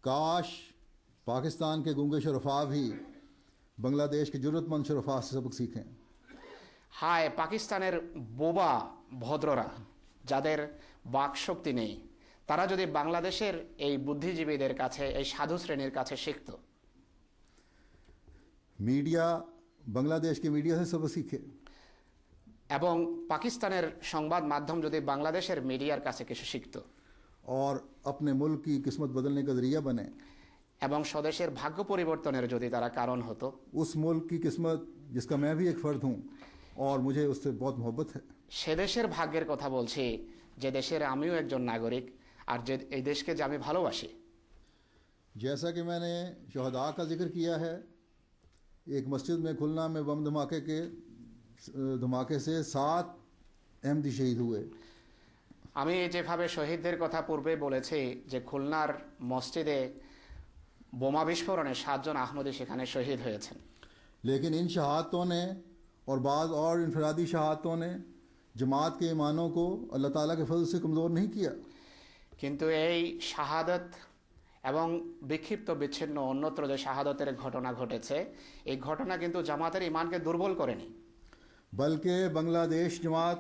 काश पाकिस्तान के गूंगे शरफा भी बांग्लादेश के जरूरतमंद शरफा से सबक सीखें। হায় পাকিস্তানের বোবা ভদ্ররা যাদের বাকশক্তি নেই, তারা যদি বাংলাদেশের এই বুদ্ধিজীবীদের কাছে, এই সাধু শ্রেণীর কাছে শিখত। मीडिया बांग्लादेश के मीडिया से सबक सीखे এবং পাকিস্তানের সংবাদ মাধ্যম যদি বাংলাদেশের মিডিয়ার কাছে কিছু শিখত और अपने मुल्क की किस्मत बदलने का जरिया बने, এবং স্বদেশের ভাগ্য পরিবর্তনের যদি তারা কারণ হতো। उस मुल्क की किस्मत जिसका मैं भी एक फ़र्द हूँ और मुझे उससे बहुत मोहब्बत है। সে দেশের ভাগ্যের কথা বলছি যে দেশের আমিও একজন নাগরিক, আর যে এই দেশকে যে আমি ভালোবাসি। जैसा कि मैंने शहदा का जिक्र किया है, एक मस्जिद में खुलना में बम धमाके से 7 अहमदी शहीद हुए। আমি যেভাবে শহীদদের কথা পূর্বে বলেছি যে খুলনার মসজিদে বোমা বিস্ফোরণে 7 জন আহমদি সেখানে শহীদ হয়েছেন। लेकिन इन शहादतों ने और बाज़ और इनफरादी शहादतों ने जमात के ईमानों को अल्लाह ताला के फजल से कमज़ोर नहीं किया। কিন্তু এই শাহাদত এবং বিক্ষিপ্ত বিচ্ছিন্ন অন্যত্র যে শাহাদতের ঘটনা ঘটেছে, এই ঘটনা কিন্তু জামাতের ইমানকে দুর্বল করেনি, बल्कि बांग्लादेश जमात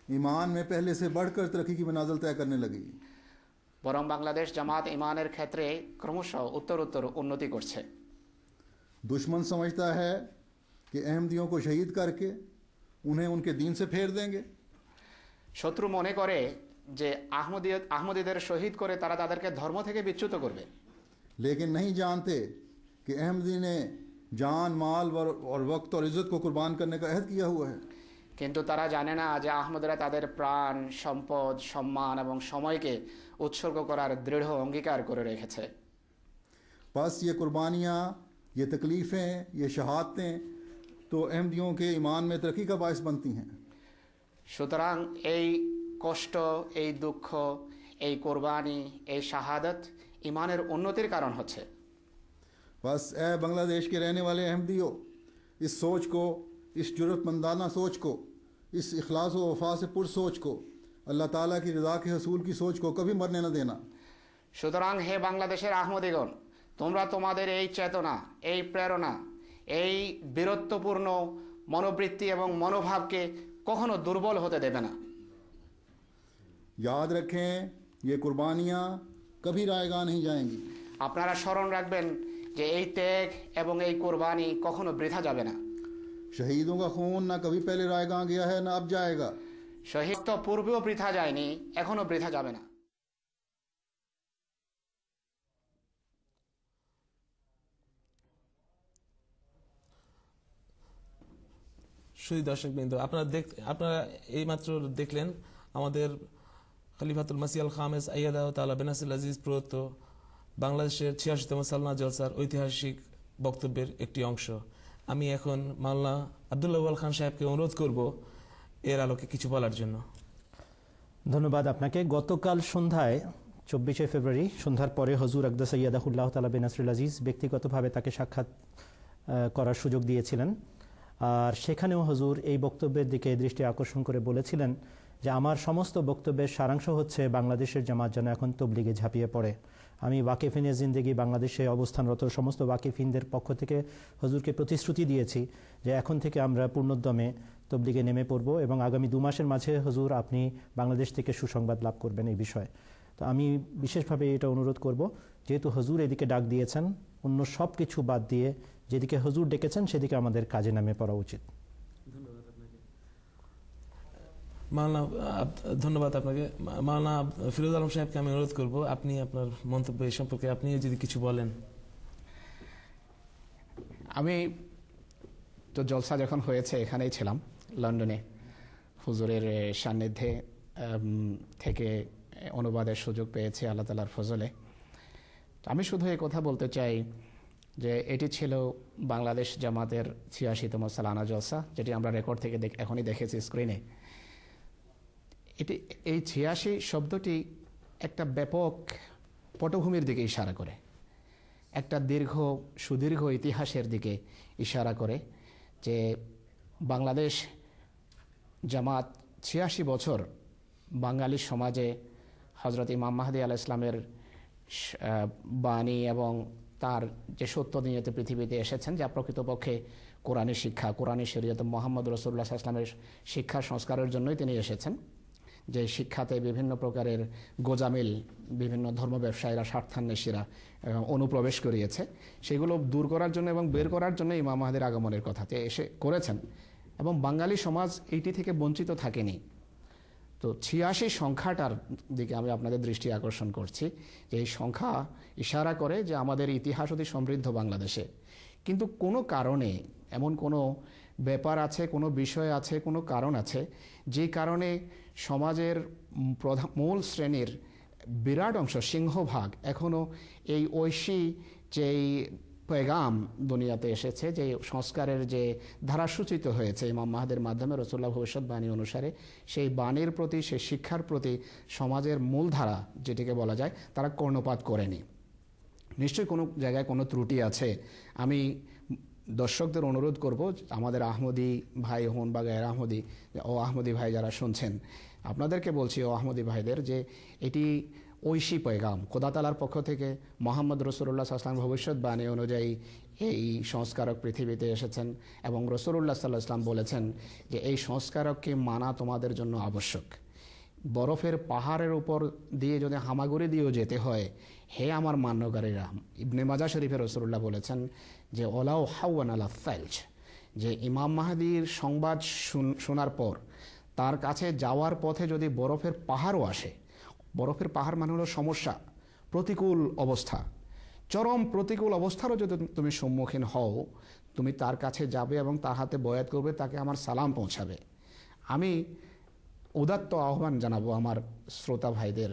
ईमान में पहले से बढ़कर तरक्की की मनाजिल तय करने लगी। বরং বাংলাদেশ জামাত ইমানের ক্ষেত্রে ক্রমশ উত্তরোত্তর উন্নতি করছে। दुश्मन समझता है कि अहमदियों को शहीद करके उन्हें उनके दीन से फेर देंगे। শত্রু মনে করে যে আহমদীদের শহীদ করে তারা তাদেরকে ধর্ম থেকে বিচ্যুত করবে। लेकिन नहीं जानते कि अहमदी ने जान माल और वक्त और इज़्ज़त को कुर्बान करने का अहद किया हुआ है। কিন্তু তারা জানে না যে আহমদরা তাদের প্রাণ, সম্পদ, সম্মান এবং সময়কে উৎসর্গ করার দৃঢ় অঙ্গীকার করে রেখেছে। बस ये कुर्बानियाँ, ये तकलीफ़ें, ये शहादतें तो अहमदियों के ईमान में तरक्की का बायस बनती हैं। সুতরাং এই কষ্ট, এই দুঃখ, এই কোরবানি, এই শাহাদত ইমানের উন্নতির কারণ হচ্ছে। बस ए बांग्लादेश के रहने वाले अहमदियों, इस सोच को, इस जुर्रतमंदाना सोच को, इस इखलास व वफा से पुर सोच को, अल्लाह ताला की रज़ा के हसूल की सोच को कभी मरने न देना। সুতরাং হে বাংলাদেশের আহমদীগণ, তোমরা তোমাদের এই চেতনা, এই প্রেরণা, এই বীরত্বপূর্ণ মনোবৃত্তি এবং মনোভাবকে কখনো দুর্বল হতে দেবে না। याद रखें, ये कुर्बानियाँ कभी रायगा नहीं जाएंगी। আপনারা স্মরণ রাখবেন যে এই ত্যাগ এবং এই কোরবানি কখনো বৃথা যাবে না। शहीदों का खून ना कभी पहले रायगा गया है ना अब जाएगा। শহীদ তো পূর্বেও বৃথা যায়নি, এখনো বৃথা যাবে না। সুধী দর্শকবৃন্দ, আপনারা এইমাত্র দেখলেন আমাদের খলিফাতুল মাসিহ আল খামেস আইয়াদাহু তাআলা বেনাসিল আজিজ প্রদত্ত বাংলাদেশের 86তম সালনা জলসার ঐতিহাসিক বক্তব্যের একটি অংশ। আমি এখন মাওলানা আব্দুল্লাহ আউয়াল খান সাহেবকে অনুরোধ করব এর আলোকে কিছু বলার জন্য। ধন্যবাদ আপনাকে। গতকাল সন্ধ্যায় 24শে ফেব্রুয়ারি সন্ধ্যার পরে হুজুর আকদাস আইয়াদাহুল্লাহ তাআলা বেনাসিল আজিজ ব্যক্তিগতভাবে তাকে সাক্ষাৎ করার সুযোগ দিয়েছিলেন। আর সেখানেও হুজুর এই বক্তব্যের দিকে দৃষ্টি আকর্ষণ করে বলেছিলেন যে আমার সমস্ত বক্তব্যের সারাংশ হচ্ছে বাংলাদেশের জামাত যেন এখন তবলিগে ঝাঁপিয়ে পড়ে। আমি ওয়াকিফিনে জিন্দেগি বাংলাদেশে অবস্থানরত সমস্ত ওয়াকিফিনদের পক্ষ থেকে হুজুরকে প্রতিশ্রুতি দিয়েছি যে এখন থেকে আমরা পূর্ণোদ্যমে তবলিগে নেমে পড়ব এবং আগামী 2 মাসের মাঝে হুজুর আপনি বাংলাদেশ থেকে সুসংবাদ লাভ করবেন এই বিষয়ে। তো আমি বিশেষভাবে এটা অনুরোধ করব, যেহেতু হুজুর এদিকে ডাক দিয়েছেন, অন্য সব কিছু বাদ দিয়ে যেদিকে হুজুর ডেকেছেন সেদিকে আমাদের কাজে নামে পড়া উচিত। ধন্যবাদ আপনাকে। মাওলানা ফিরোজ আলম সাহেবকে আমি অনুরোধ করব আপনি আপনার মন্তব্য এই সম্পর্কে আপনি যদি কিছু বলেন। আমি তো জলসা যখন হয়েছে এখানেই ছিলাম, লন্ডনে হুজুরের সান্নিধ্যে থেকে অনুবাদের সুযোগ পেয়েছি আল্লাহ তাআলার ফজলে। আমি শুধু এই কথা বলতে চাই যে এটি ছিল বাংলাদেশ জামাতের 86তম সালানা জলসা, যেটি আমরা রেকর্ড থেকে এখনই দেখেছি স্ক্রিনে। এই 86 শব্দটি একটা ব্যাপক পটভূমির দিকে ইশারা করে, একটা সুদীর্ঘ ইতিহাসের দিকে ইশারা করে যে বাংলাদেশ জামাত 86 বছর বাঙালি সমাজে হজরত ইমাম মাহদী আলাইহিস সালামের বাণী এবং তার যে সত্য নিয়ে পৃথিবীতে এসেছেন, যা প্রকৃতপক্ষে কোরআনী শিক্ষা, কোরআনী শরীয়ত, মোহাম্মদ রাসূলুল্লাহ সাল্লাল্লাহু আলাইহি ওয়াসাল্লামের শিক্ষা সংস্কারের জন্যই তিনি এসেছেন। যে শিক্ষাতে বিভিন্ন প্রকারের গোজামিল, বিভিন্ন ধর্ম ব্যবসায়ীরা, স্বার্থান্বেষীরা অনুপ্রবেশ করিয়েছে, সেগুলো দূর করার জন্য এবং বের করার জন্য ইমাম মাহদীর আগমনের কথাতে এসে করেছেন। এবং বাঙালি সমাজ এইটি থেকে বঞ্চিত থাকেনি। তো 86 সংখ্যাটার দিকে আমি আপনাদের দৃষ্টি আকর্ষণ করছি, যে এই সংখ্যা ইশারা করে যে আমাদের ইতিহাস অতি সমৃদ্ধ বাংলাদেশে। কিন্তু কোনো কারণে, এমন কোনো ব্যাপার আছে, কোনো বিষয় আছে, কোনো কারণ আছে, যে কারণে সমাজের মূল শ্রেণীর বিরাট অংশ, সিংহভাগ এখনও এই ঐশী যেই পেগাম দুনিয়াতে এসেছে, যে সংস্কারের যে ধারা সূচিত হয়েছে ইমাম মাহদীর মাধ্যমে রাসূলুল্লাহ ভবিষ্যৎবাণী অনুসারে, সেই বাণীর প্রতি, সেই শিক্ষার প্রতি সমাজের মূলধারা যেটিকে বলা যায়, তারা কর্ণপাত করেনি। নিশ্চয়ই কোনো জায়গায় কোনো ত্রুটি আছে। আমি দর্শকদের অনুরোধ করব, আমাদের আহমদী ভাই হন বা গায়ের আহমদী ও আহমদী ভাই যারা শুনছেন, আপনাদেরকে বলছি ও আহমদী ভাইদের, যে এটি ঐশী পয়গাম, খোদা তাআলার পক্ষ থেকে মোহাম্মদ রাসূলুল্লাহ সাল্লাল্লাহু আলাইহি ওয়াসাল্লাম ভবিষ্যৎবাণী অনুযায়ী এই সংস্কারক পৃথিবীতে এসেছেন এবং রাসূলুল্লাহ সাল্লাল্লাহু আলাইহি ওয়াসাল্লাম বলেছেন যে এই সংস্কারককে মানা তোমাদের জন্য আবশ্যক। বরফের পাহাড়ের উপর দিয়ে যদি হামাগুড়ি দিয়েও যেতে হয়, হে আমার মান্যকারীরা। ইবনে মাজাহ শরীফে রাসূলুল্লাহ বলেছেন যে ওলাও হাওয়ান আলা ফালজ, যে ইমাম মাহদীর সংবাদ শোনার পর তার কাছে যাওয়ার পথে যদি বরফের পাহাড়ও আসে, বরফের পাহাড় মানে হলো সমস্যা, প্রতিকূল অবস্থা, চরম প্রতিকূল অবস্থারও যদি তুমি সম্মুখীন হও, তুমি তার কাছে যাবে এবং তার হাতে বয়াত করবে, তাকে আমার সালাম পৌঁছাবে। আমি উদাত্ত আহ্বান জানাবো আমার শ্রোতা ভাইদের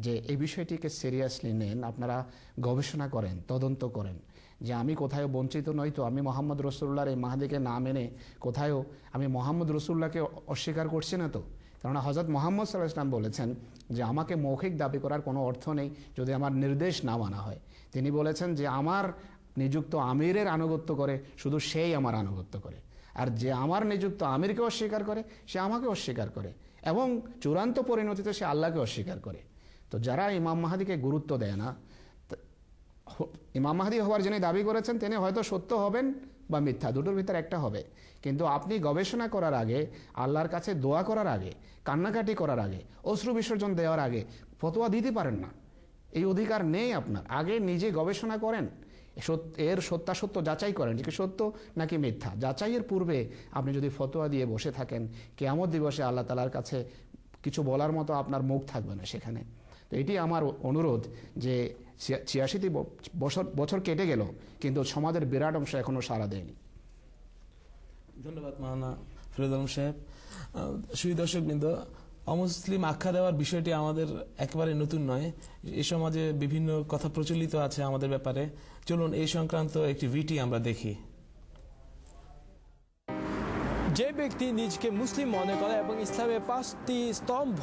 যে এই বিষয়টিকে সিরিয়াসলি নেন, আপনারা গবেষণা করেন, তদন্ত করেন, যে আমি কোথাও বঞ্চিত নই তো, আমি মোহাম্মদ রাসূলুল্লাহর এই মাহদীকে না মেনে কোথাও আমি মোহাম্মদ রাসূলুল্লাহকে অস্বীকার করছি না তো। কেননা হযরত মুহাম্মদ সাল্লাল্লাহু আলাইহি ওয়াসাল্লাম বলেছেন যে আমাকে মৌখিক দাবি করার কোনো অর্থ নেই যদি আমার নির্দেশ না মানা হয়। তিনি বলেছেন যে আমার নিযুক্ত আমিরের আনুগত্য করে শুধু সেই আমার আনুগত্য করে, আর যে আমার নিযুক্ত আমিরকে অস্বীকার করে সে আমাকে অস্বীকার করে, এবং চূড়ান্ত পরিণতিতে সে আল্লাহকে অস্বীকার করে। তো যারা ইমাম মাহদীকে গুরুত্ব দেয় না, ইমাম মাহদী হওয়ার যিনি দাবি করেছেন তিনি হয়তো সত্য হবেন বা মিথ্যা, দুটোর ভিতর একটা হবে। কিন্তু আপনি গবেষণা করার আগে, আল্লাহর কাছে দোয়া করার আগে, কান্নাকাটি করার আগে, অশ্রু বিসর্জন দেওয়ার আগে ফতোয়া দিতে পারেন না। এই অধিকার নেই আপনার। আগে নিজে গবেষণা করেন, এর সত্যাসত্য যাচাই করেন, যে সত্য নাকি মিথ্যা। যাচাইয়ের পূর্বে আপনি যদি ফতোয়া দিয়ে বসে থাকেন, কিয়ামত দিবসে আল্লাহ তাআলার কাছে কিছু বলার মতো আপনার মুখ থাকবে না সেখানে। তো এটি আমার অনুরোধ, যে 86টি বছর কেটে গেল কিন্তু সমাজের বিরাট অংশ এখনো সাড়া দেয়নি। ধন্যবাদ মাওলানা ফিরোজ আলম সাহেব। সুধী দর্শকবৃন্দ, অমুসলিম আখ্যা দেওয়ার বিষয়টি আমাদের একেবারে নতুন নয়। এই সমাজে বিভিন্ন কথা প্রচলিত আছে আমাদের ব্যাপারে। চলুন এই সংক্রান্ত একটি ভিটি আমরা দেখি। যে ব্যক্তি নিজকে মুসলিম মনে করে এবং ইসলামের 5টি স্তম্ভ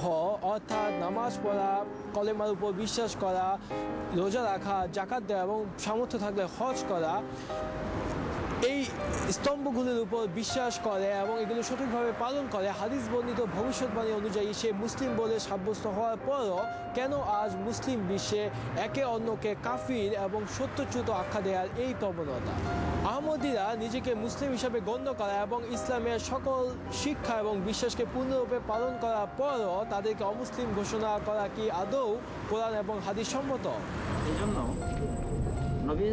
অর্থাৎ নামাজ পড়া, কলেমার উপর বিশ্বাস করা, রোজা রাখা, যাকাত দেওয়া এবং সামর্থ্য থাকলে হজ করা, এই স্তম্ভগুলির উপর বিশ্বাস করে এবং এগুলো সঠিকভাবে পালন করে, হাদিস বর্ণিত ভবিষ্যৎবাণী অনুযায়ী সে মুসলিম বলে সাব্যস্ত হওয়ার পরও কেন আজ মুসলিম বিশ্বে একে অন্যকে কাফির এবং সত্যচ্যুত আখ্যা দেওয়ার এই প্রবণতা? আহমদীরা নিজেকে মুসলিম হিসাবে গণ্য করা এবং ইসলামের সকল শিক্ষা এবং বিশ্বাসকে পূর্ণরূপে পালন করার পরও তাদেরকে অমুসলিম ঘোষণা করা কি আদৌ কোরআন এবং হাদিস সম্মত? এই জন্য নবী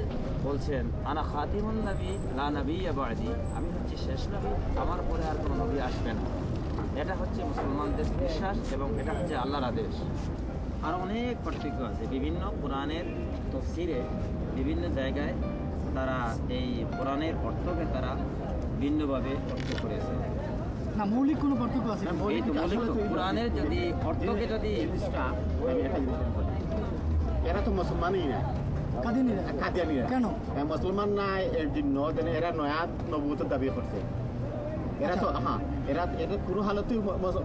বলছেন, আনা খাতিমুন নবী লা নাবিয়্যা বা'দি, আমি হচ্ছি শেষ নবী, আমার পরে আর কোনো নবী আসবে না। এটা হচ্ছে মুসলমানদের বিশ্বাস এবং এটা হচ্ছে আল্লাহর আদেশ। আর অনেক পার্থক্য আছে বিভিন্ন কোরআনের তাফসীরে, বিভিন্ন জায়গায় তারা এই কোরআনের অর্থকে তারা ভিন্নভাবে অর্থ করেছে। না, মৌলিক কোনো পার্থক্য আছে? এই তো মৌলিক কোরআনের যদি অর্থকে যদি এরা তো মুসলমানই না, কাদিয়ানীরা কেন মুসলমান না? এর জন্য এরা নয়া নবুয়তের দাবি করছে। এরা তো এরা কোনো হালতেই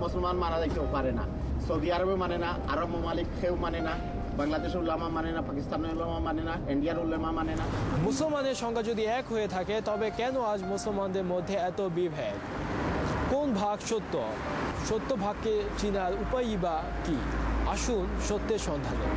মুসলমান মানা যাইতে পারে না। সৌদি আরবে মানে না, আরব মামালিক কেউ মানে না, বাংলাদেশের উলামা মানে না, পাকিস্তানের উলামা মানে না, ইন্ডিয়ার উলামা মানে না। মুসলমানের সংখ্যা যদি এক হয়ে থাকে তবে কেন আজ মুসলমানদের মধ্যে এত বিভেদ? কোন ভাগ সত্য? সত্য ভাগকে চিনার উপায়ই বা কি? আসুন সত্যের সন্ধানে।